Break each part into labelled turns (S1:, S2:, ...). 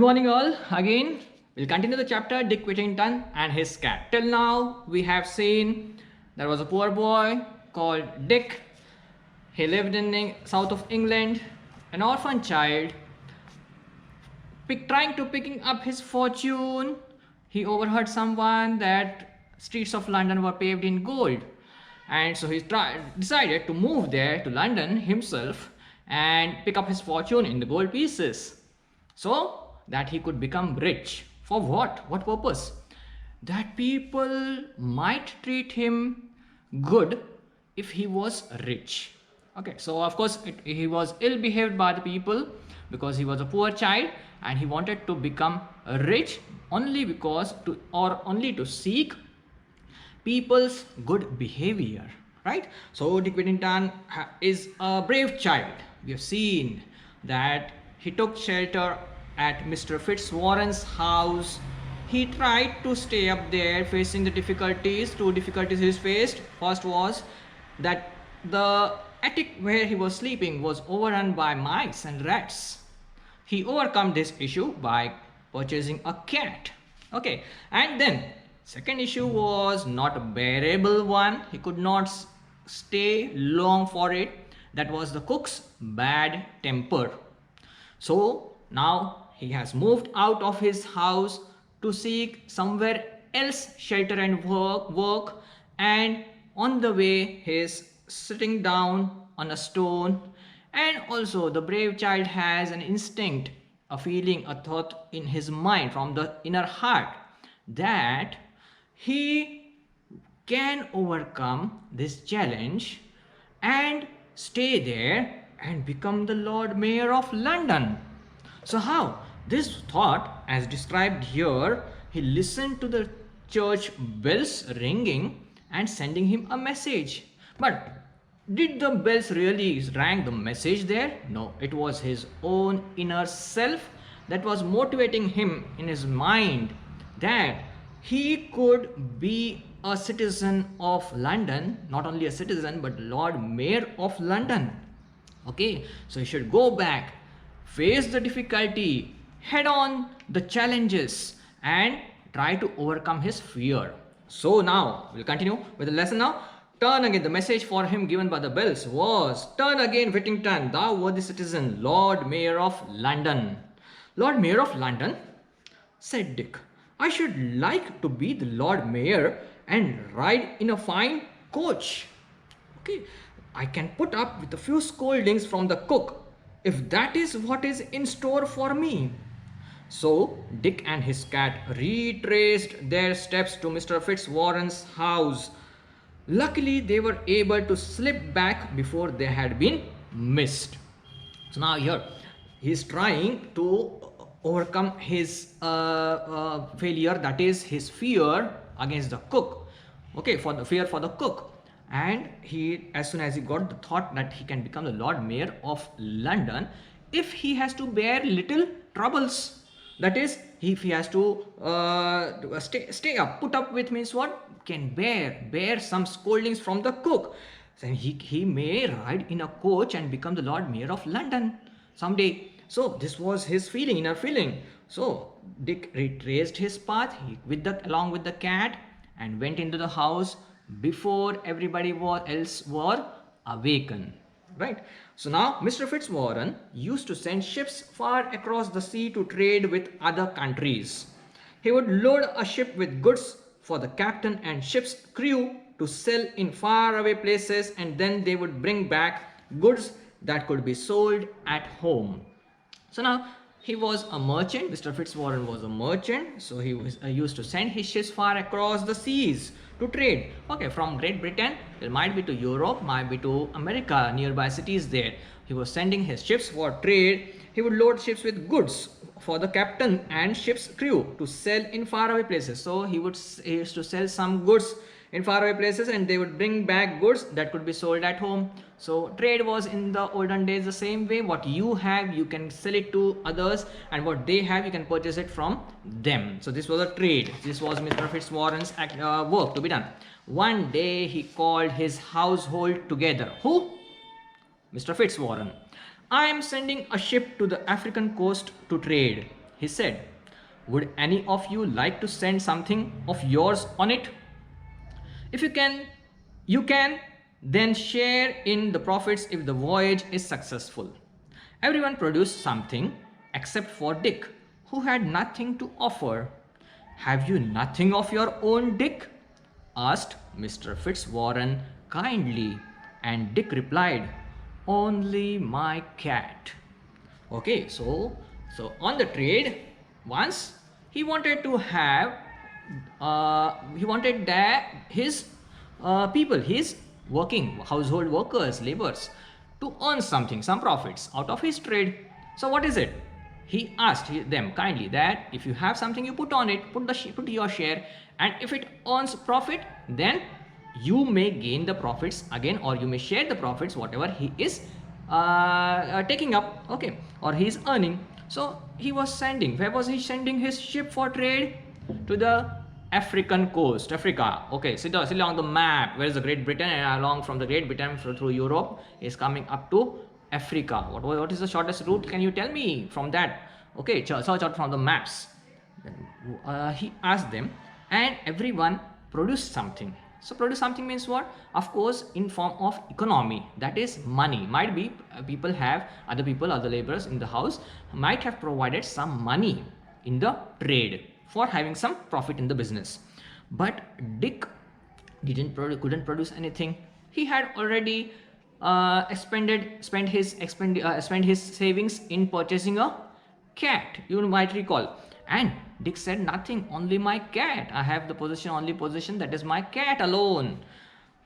S1: morning all. Again, we'll continue the chapter Dick Whittington and his cat. Till now, we have seen there was a poor boy called Dick. He lived in the south of England, an orphan child. Trying to picking up his fortune, he overheard someone that streets of London were paved in gold. And so he decided to move there to London himself and pick up his fortune in the gold pieces so that he could become rich. For what? What purpose? That people might treat him good if he was rich. Okay, so of course he was ill behaved by the people because he was a poor child and he wanted to become rich only only to seek people's good behavior, right? So Dick Whittington is a brave child. We have seen that he took shelter at Mr. Fitzwarren's house. He tried to stay up there facing the difficulties. Two difficulties he faced. First was that the attic where he was sleeping was overrun by mice and rats. He overcome this issue by purchasing a cat. Okay, and then second issue was not a bearable one. He could not stay long for it. That was the cook's bad temper. So now he has moved out of his house to seek somewhere else shelter and work, and on the way he is sitting down on a stone. And also the brave child has an instinct, a feeling, a thought in his mind from the inner heart that he can overcome this challenge and stay there and become the Lord Mayor of London. So how? This thought, as described here, he listened to the church bells ringing and sending him a message. But did the bells really rang the message there? No, it was his own inner self that was motivating him in his mind that he could be a citizen of London, not only a citizen but Lord Mayor of London. Okay, so he should go back, face the difficulty, head on the challenges and try to overcome his fear. So now we'll continue with the lesson now. Turn again. The message for him given by the bells was, "Turn again, Whittington, thou worthy citizen, Lord Mayor of London." Lord Mayor of London, said Dick. I should like to be the Lord Mayor and ride in a fine coach. Okay, I can put up with a few scoldings from the cook if that is what is in store for me. So Dick and his cat retraced their steps to Mr. Fitzwarren's house. Luckily, they were able to slip back before they had been missed. So now here, he is trying to overcome his failure, that is his fear against the cook. Okay, for the fear for the cook. And he, as soon as he got the thought that he can become the Lord Mayor of London if he has to bear little troubles. That is, if he has to stay up, put up with, means what? Can bear some scoldings from the cook. Then he may ride in a coach and become the Lord Mayor of London someday. So this was his feeling, inner feeling. So Dick retraced his path along with the cat and went into the house before everybody else were awakened. Right. So now Mr. Fitzwarren used to send ships far across the sea to trade with other countries. He would load a ship with goods for the captain and ship's crew to sell in faraway places, and then they would bring back goods that could be sold at home. So now he was a merchant. Mr. Fitzwarren was a merchant, so he was used to send his ships far across the seas to trade. Okay, from Great Britain, it might be to Europe, might be to America, nearby cities there. He was sending his ships for trade. He would load ships with goods for the captain and ship's crew to sell in faraway places. So he used to sell some goods in faraway places and they would bring back goods that could be sold at home. So trade was in the olden days the same way. What you have, you can sell it to others, and what they have, you can purchase it from them. So this was a trade. This was Mr. Fitzwarren's work to be done. One day he called his household together. Who? Mr. Fitzwarren. I am sending a ship to the African coast to trade. he said, "Would any of you like to send something of yours on it? If you can then share in the profits if the voyage is successful." Everyone produced something except for Dick, who had nothing to offer. "Have you nothing of your own, Dick?" asked Mr. Fitzwarren kindly, and Dick replied, "Only my cat." Okay, so on the trade, once he wanted to have, he wanted that his people, his working household workers, laborers, to earn something, some profits out of his trade. So what is it? He asked them kindly that if you have something, you put on it, put your share, and if it earns profit, then you may gain the profits again, or you may share the profits whatever he is taking up, okay, or he is earning. So he was sending, where was he sending his ship for trade? To the African coast, Africa. Okay, sit on the map. Where is the Great Britain? And along from the Great Britain through Europe is coming up to Africa. What is the shortest route? Can you tell me from that? Okay, search out from the maps. He asked them, and everyone produced something. So produce something means what? Of course, in form of economy, that is money. Might be people have, other people, other laborers in the house might have provided some money in the trade for having some profit in the business. But Dick couldn't produce anything. He had already spent his savings in purchasing a cat, you might recall. And Dick said, "Nothing, only my cat. I have the only possession, that is my cat alone."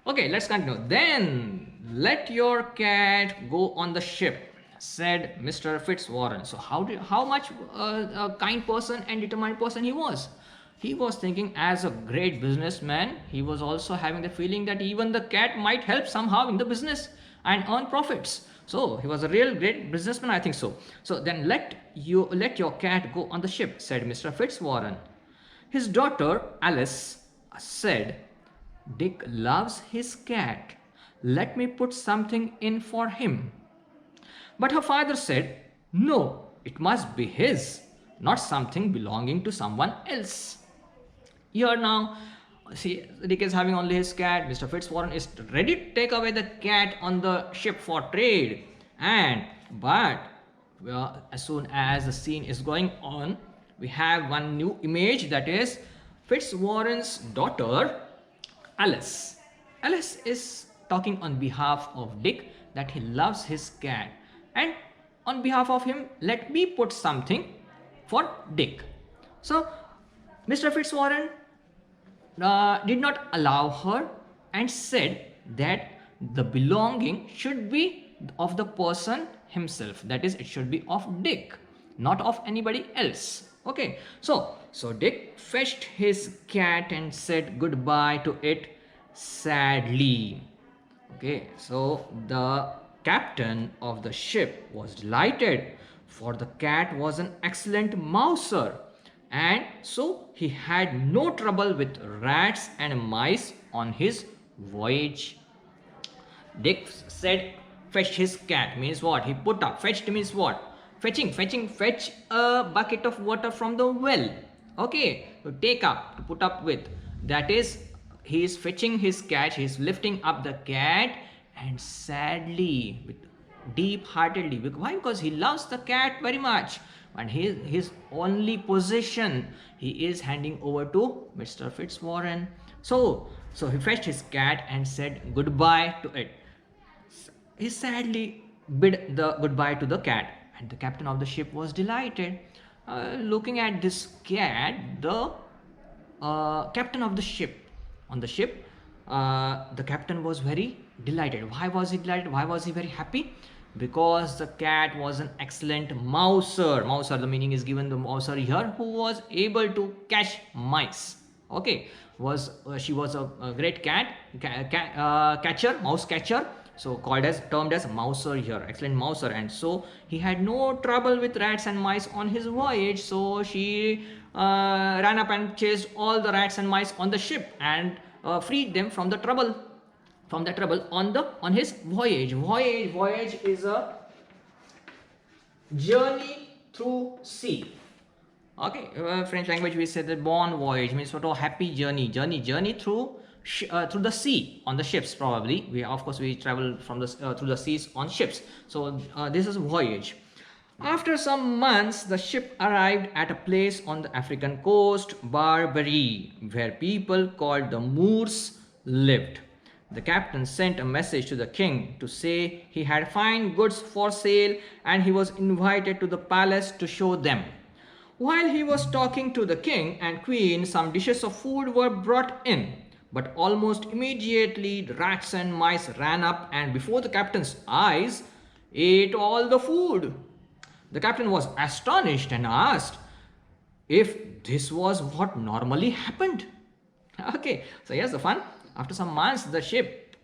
S1: Okay, let's continue. "Then let your cat go on the ship," said Mr. Fitzwarren. So how much a kind person and determined person he was. He was thinking as a great businessman. He was also having the feeling that even the cat might help somehow in the business and earn profits. So he was a real great businessman, I think so. "So then let your cat go on the ship," said Mr. Fitzwarren. His daughter Alice said, "Dick loves his cat. Let me put something in for him." But her father said, "No, it must be his, not something belonging to someone else." Here now, see, Dick is having only his cat. Mr. Fitzwarren is ready to take away the cat on the ship for trade. But well, as soon as the scene is going on, we have one new image, that is Fitzwarren's daughter, Alice. Alice is talking on behalf of Dick that he loves his cat, and on behalf of him, let me put something for Dick. So Mr. Fitzwarren did not allow her and said that the belonging should be of the person himself, that is, it should be of Dick, not of anybody else. Okay, so Dick fetched his cat and said goodbye to it sadly. Okay, so the captain of the ship was delighted, for the cat was an excellent mouser, and so he had no trouble with rats and mice on his voyage. Dick said, "Fetch his cat," means what? He put up. Fetched means what? Fetch a bucket of water from the well. Okay, to take up, to put up with. That is, he is fetching his cat, he is lifting up the cat, and sadly, with deep-heartedly. Why? Because he loves the cat very much, and his only possession he is handing over to Mr. Fitzwarren. So he fetched his cat and said goodbye to it. He sadly bid the goodbye to the cat, and the captain of the ship was delighted. Looking at this cat, the captain of the ship, on the ship, the captain was very delighted. Why was he delighted? Why was he very happy? Because the cat was an excellent mouser. Mouser, the meaning is given the mouser here, who was able to catch mice. Okay, she was a great catcher, mouse catcher. So termed as mouser here, excellent mouser, and so he had no trouble with rats and mice on his voyage. So she ran up and chased all the rats and mice on the ship and freed them from the trouble. On his voyage. Voyage is a journey through sea. Okay, French language we say the bon voyage means sort of happy journey through through the sea on the ships probably. We of course we travel from the through the seas on ships. So this is voyage. After some months, the ship arrived at a place on the African coast, Barbary, where people called the Moors lived. The captain sent a message to the king to say he had fine goods for sale and he was invited to the palace to show them. While he was talking to the king and queen, some dishes of food were brought in. But almost immediately, rats and mice ran up and before the captain's eyes ate all the food. The captain was astonished and asked if this was what normally happened. Okay, so here's the fun. After some months, the ship,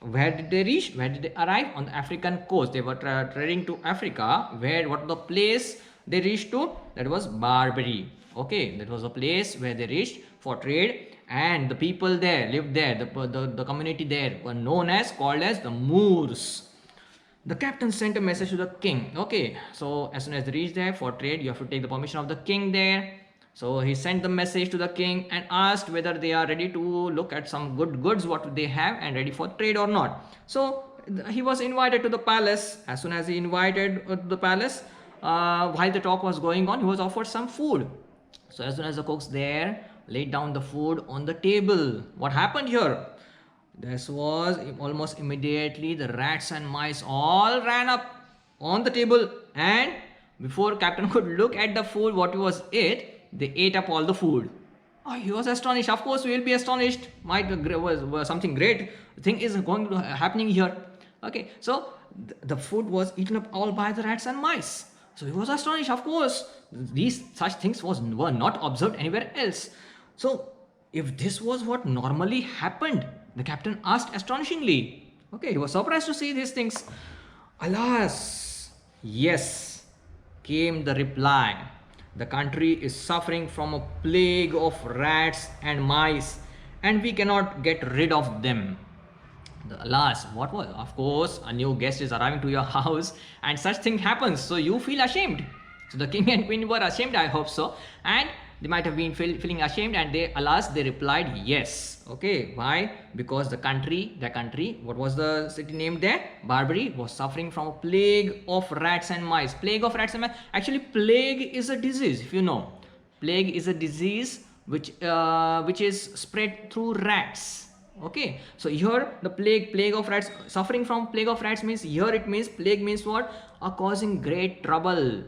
S1: where did they reach? Where did they arrive? On the African coast. They were trading to Africa. Where, what the place they reached to? That was Barbary. Okay, that was a place where they reached for trade, and the people there lived there. The community there were known as, called as the Moors. The captain sent a message to the king. Okay, so as soon as they reach there for trade, you have to take the permission of the king there. So he sent the message to the king and asked whether they are ready to look at some good goods what they have and ready for trade or not. So he was invited to the palace. As soon as he invited to the palace, while the talk was going on, he was offered some food. So as soon as the cooks there laid down the food on the table, what happened here? This was almost immediately the rats and mice all ran up on the table, and before captain could look at the food what was it, they ate up all the food. Oh, he was astonished. Of course, we will be astonished. Might was something great thing is going to happening here. Okay, so the food was eaten up all by the rats and mice. So he was astonished. Of course, these such things were not observed anywhere else. So if this was what normally happened, the captain asked astonishingly. Okay, he was surprised to see these things. Alas, yes, came the reply. The country is suffering from a plague of rats and mice, and we cannot get rid of them. Alas, what was? Of course, a new guest is arriving to your house, and such thing happens. So you feel ashamed. So the king and queen were ashamed, I hope so, and they might have been feeling ashamed, and they replied yes. Okay, why? Because the country, what was the city named there? Barbary was suffering from a plague of rats and mice. Plague of rats and mice. Actually, plague is a disease, if you know. Plague is a disease which is spread through rats. Okay, so here the plague of rats, suffering from plague of rats means, here it means plague means what? Causing great trouble.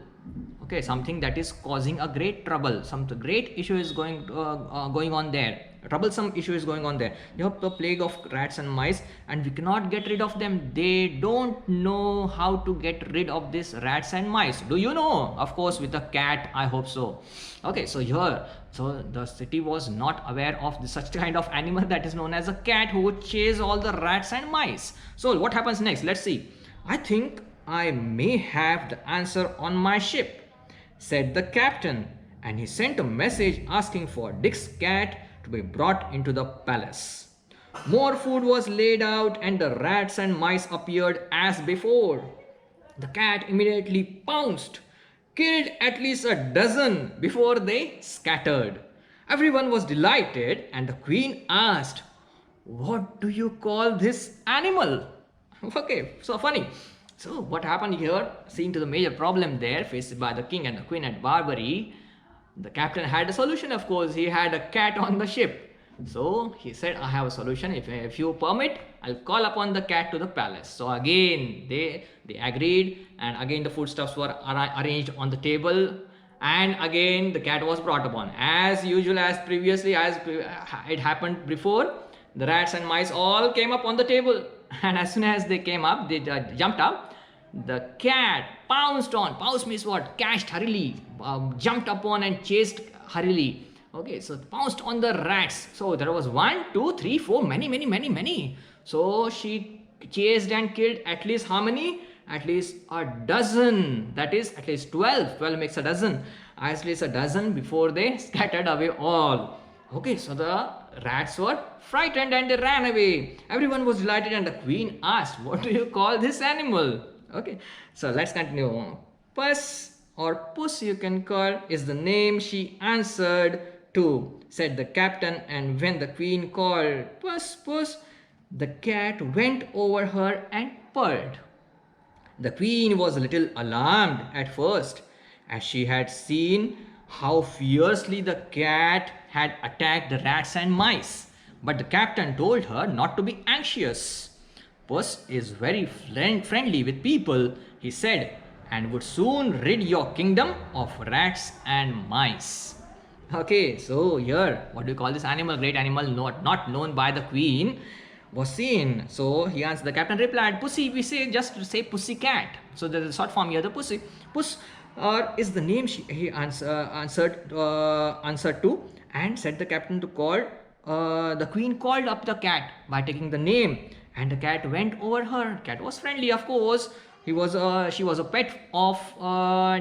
S1: Okay, something that is causing a great trouble, some great issue is going on there, troublesome issue is going on there. You have the plague of rats and mice, and we cannot get rid of them. They don't know how to get rid of these rats and mice. Do you know? Of course, with a cat, I hope so. Okay, so here, so the city was not aware of such kind of animal that is known as a cat who would chase all the rats and mice. So what happens next? Let's see. I think I may have the answer on my ship, said the captain, and he sent a message asking for Dick's cat to be brought into the palace. More food was laid out, and the rats and mice appeared as before. The cat immediately pounced, killed at least a dozen before they scattered. Everyone was delighted, and the queen asked, "What do you call this animal?" Okay, so funny. So what happened here, seeing to the major problem there faced by the king and the queen at Barbary, the captain had a solution. Of course, he had a cat on the ship. So he said, I have a solution. If you permit, I'll call upon the cat to the palace. So again, they agreed, and again the foodstuffs were arranged on the table, and again the cat was brought upon. As usual, as previously, as it happened before, the rats and mice all came up on the table. And as soon as they came up, they jumped up. The cat pounced on. Pounce means what? Catched hurriedly, jumped upon and chased hurriedly. Okay, so pounced on the rats. So there was 1, 2, 3, 4, many. So she chased and killed at least how many? At least a dozen. That is at least 12. 12 makes a dozen. At least a dozen before they scattered away all. Okay, so the rats were frightened and they ran away. Everyone was delighted, and the queen asked, "What do you call this animal?" Okay, so let's continue. or Puss you can call, is the name she answered to, said the captain. And when the queen called, Puss, Puss, the cat went over her and purred. The queen was a little alarmed at first, as she had seen how fiercely the cat had attacked the rats and mice. But the captain told her not to be anxious. Puss is very friendly with people, he said, and would soon rid your kingdom of rats and mice. Okay, so here, what do you call this animal? Great animal, not known by the queen, was seen. So he answered. The captain replied, "Pussy, we say just say pussy cat." So there is a short form here, the pussy. Puss is the name he answered to, and said the captain to call. The queen called up the cat by taking the name, and the cat went over her. Cat was friendly, of course. She was a pet of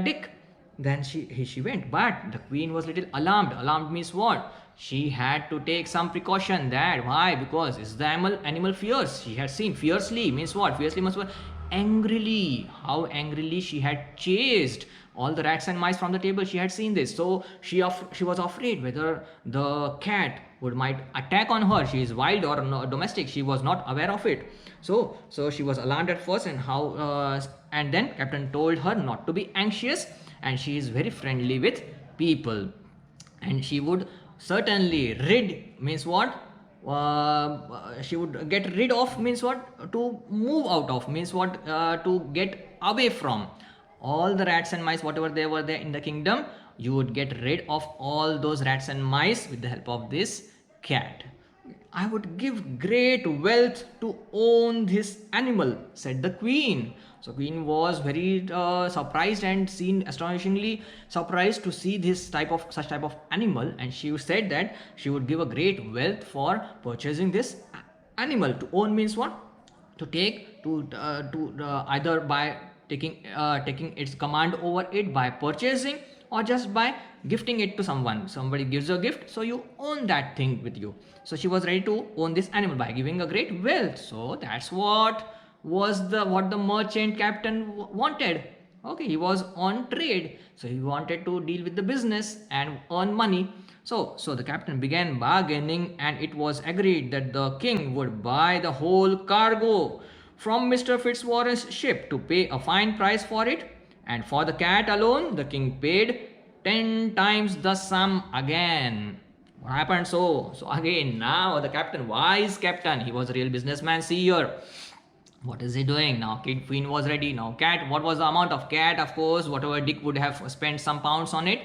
S1: Dick. Then she went, but the queen was little alarmed. Alarmed means what? She had to take some precaution. That why? Because is the animal fierce? She had seen fiercely means what? Fiercely means what? Angrily. How angrily she had chased all the rats and mice from the table. She had seen this, so she was afraid whether the cat might attack on her. She is wild or domestic. She was not aware of it. So she was alarmed at first, and then captain told her not to be anxious, and she is very friendly with people, and she would certainly rid means what? She would get rid of means what? To move out of means what? To get away from all the rats and mice, whatever they were there in the kingdom. You would get rid of all those rats and mice with the help of this cat. I would give great wealth to own this animal, said the queen. So queen was very surprised and astonishingly surprised to see such type of animal, and she said that she would give a great wealth for purchasing this animal. To own means what? To take to either by taking its command over it by purchasing, or just by gifting it to someone. Somebody gives a gift, so you own that thing with you. So she was ready to own this animal by giving a great wealth. So that's what the merchant captain wanted. Okay, he was on trade, so he wanted to deal with the business and earn money. So the captain began bargaining, and it was agreed that the king would buy the whole cargo from Mr. Fitzwarren's ship to pay a fine price for it, and for the cat alone, the king paid 10 times the sum again. What happened? So again, now the captain, wise captain, he was a real businessman. See here, what is he doing now? Queen was ready. Now cat, what was the amount of cat? Of course, whatever Dick would have spent some pounds on it.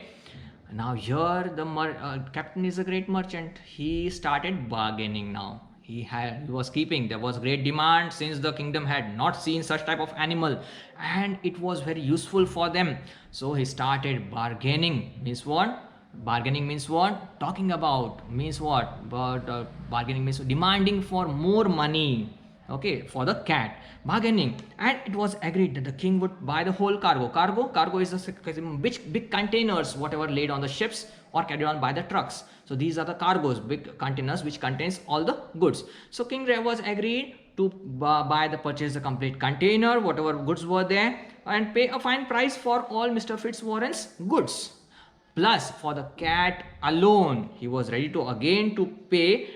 S1: Now here the captain is a great merchant. He started bargaining now. He was keeping, there was great demand since the kingdom had not seen such type of animal, and it was very useful for them. So he started bargaining. Means what? Bargaining means what? Talking about means what? But bargaining means demanding for more money. Okay, for the cat. Bargaining, and it was agreed that the king would buy the whole cargo is the big containers whatever laid on the ships or carried on by the trucks. So these are the cargoes, big containers which contains all the goods. So king was agreed to purchase the complete container, whatever goods were there, and pay a fine price for all Mr. Fitzwarren's goods. Plus for the cat alone, he was ready to again to pay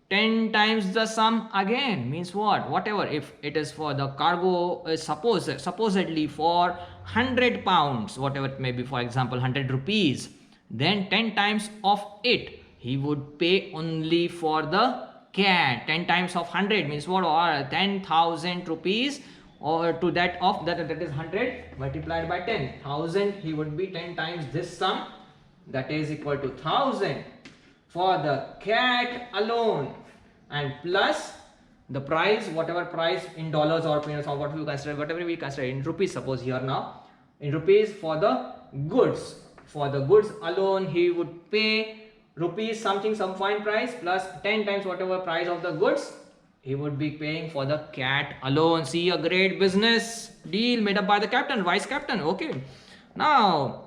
S1: 10 times the sum again. Means what? Whatever, if it is for the cargo is supposedly for 100 pounds, whatever it may be, for example 100 rupees, then 10 times of it he would pay only for the cat. 10 times of 100 means what? Or 10,000 rupees, or to that of that is 100 multiplied by 10,000, he would be 10 times this sum, that is equal to 1,000 for the cat alone, and plus the price, whatever price in dollars or peanuts or whatever we consider in rupees, suppose here now in rupees for the goods. For the goods alone he would pay rupees something, some fine price, plus 10 times whatever price of the goods he would be paying for the cat alone. See, a great business deal made up by the captain, vice captain. Okay, now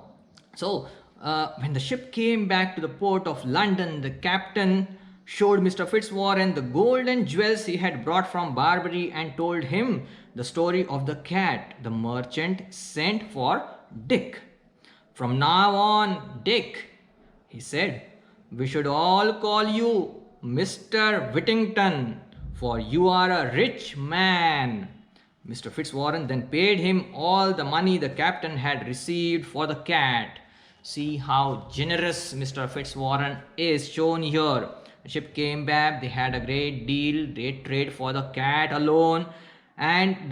S1: when the ship came back to the port of London, the captain showed Mr. Fitzwarren the gold and jewels he had brought from Barbary, and told him the story of the cat the merchant sent for Dick. From now on, Dick, he said, we should all call you Mr. Whittington, for you are a rich man. Mr. Fitzwarren then paid him all the money the captain had received for the cat. See how generous Mr. Fitzwarren is shown here. The ship came back, they had a great deal, great trade for the cat alone. And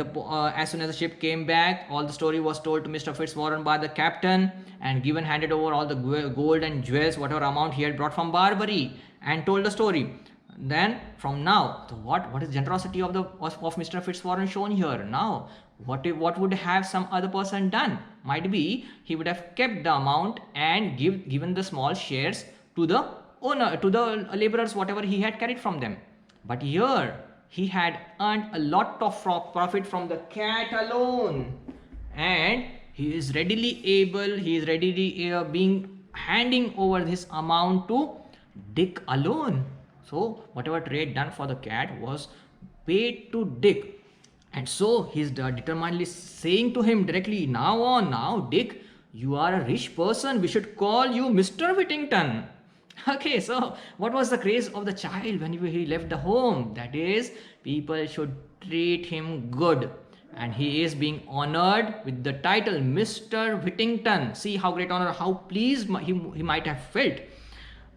S1: as soon as the ship came back, all the story was told to Mr. Fitzwarren by the captain, and given handed over all the gold and jewels, whatever amount he had brought from Barbary, and told the story. Then from now, so what is generosity of Mr. Fitzwarren shown here? Now what would have some other person done? Might be he would have kept the amount and given the small shares to the owner, to the laborers, whatever he had carried from them. But here he had earned a lot of profit from the cat alone, and he is readily being handing over this amount to Dick alone. So whatever trade done for the cat was paid to Dick. And so he's determinedly saying to him directly, now Dick, you are a rich person, we should call you Mr. Whittington. Okay, so what was the craze of the child when he left the home? That is, people should treat him good. And he is being honored with the title Mr. Whittington. See how great honor, how pleased he might have felt.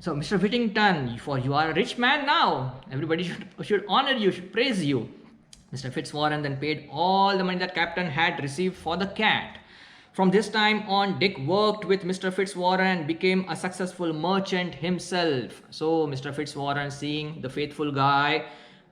S1: So, Mr. Whittington, for you are a rich man now. Everybody should honor you, should praise you. Mr. Fitzwarren then paid all the money that captain had received for the cat. From this time on, Dick worked with Mr. Fitzwarren and became a successful merchant himself. So, Mr. Fitzwarren, seeing the faithful guy,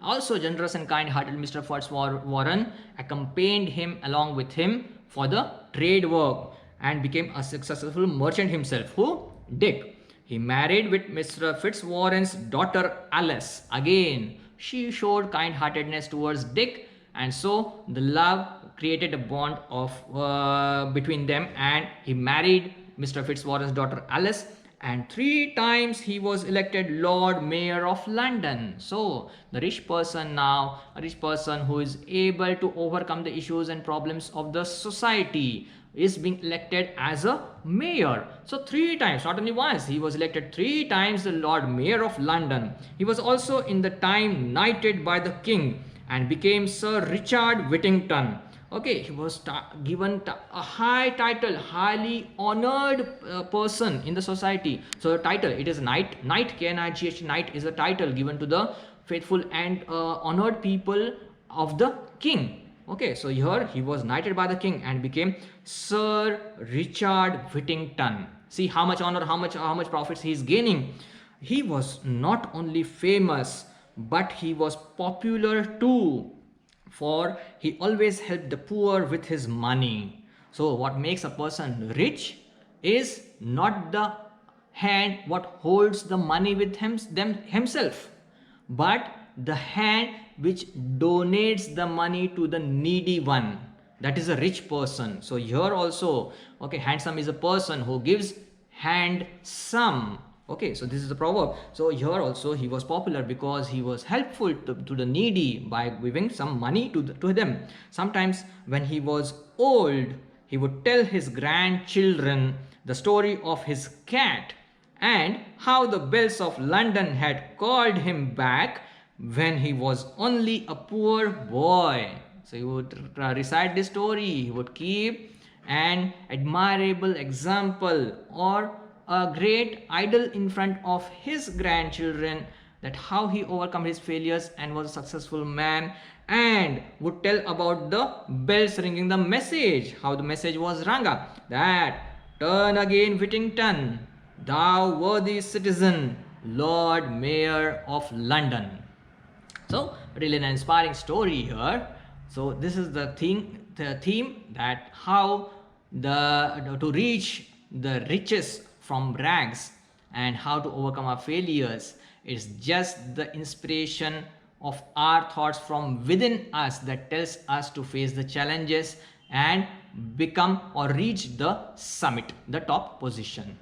S1: also generous and kind-hearted Mr. Fitzwarren, accompanied him along with him for the trade work and became a successful merchant himself. Who? Dick. He married with Mr. Fitzwarren's daughter Alice. Again, she showed kind-heartedness towards Dick, and so the love created a bond of between them, and he married Mr. Fitzwarren's daughter Alice, and 3 times he was elected Lord Mayor of London. So the rich person now, a rich person who is able to overcome the issues and problems of the society, is being elected as a mayor. So 3 times, not only once, he was elected 3 times the Lord Mayor of London. He was also in the time knighted by the king and became Sir Richard Whittington. Okay, he was given a high title, highly honored person in the society. So the title, it is knight, K-N-I-G-H, knight is a title given to the faithful and honored people of the king. Okay, so here he was knighted by the king and became Sir Richard Whittington. See how much honor, how much profits he is gaining. He was not only famous, but he was popular too, for he always helped the poor with his money. So what makes a person rich is not the hand what holds the money with himself, but the hand which donates the money to the needy one. That is a rich person. So here also, okay, handsome is a person who gives handsome. Okay, so this is the proverb. So here also he was popular because he was helpful to the needy by giving some money to them. Sometimes when he was old, he would tell his grandchildren the story of his cat and how the bells of London had called him back when he was only a poor boy. So he would recite this story, he would keep an admirable example or a great idol in front of his grandchildren, that how he overcome his failures and was a successful man, and would tell about the bells ringing the message, how the message was rung up, that turn again Whittington, thou worthy citizen, Lord Mayor of London. So really an inspiring story here. So this is the theme that how to reach the riches from rags and how to overcome our failures. It's just the inspiration of our thoughts from within us that tells us to face the challenges and become or reach the summit, the top position.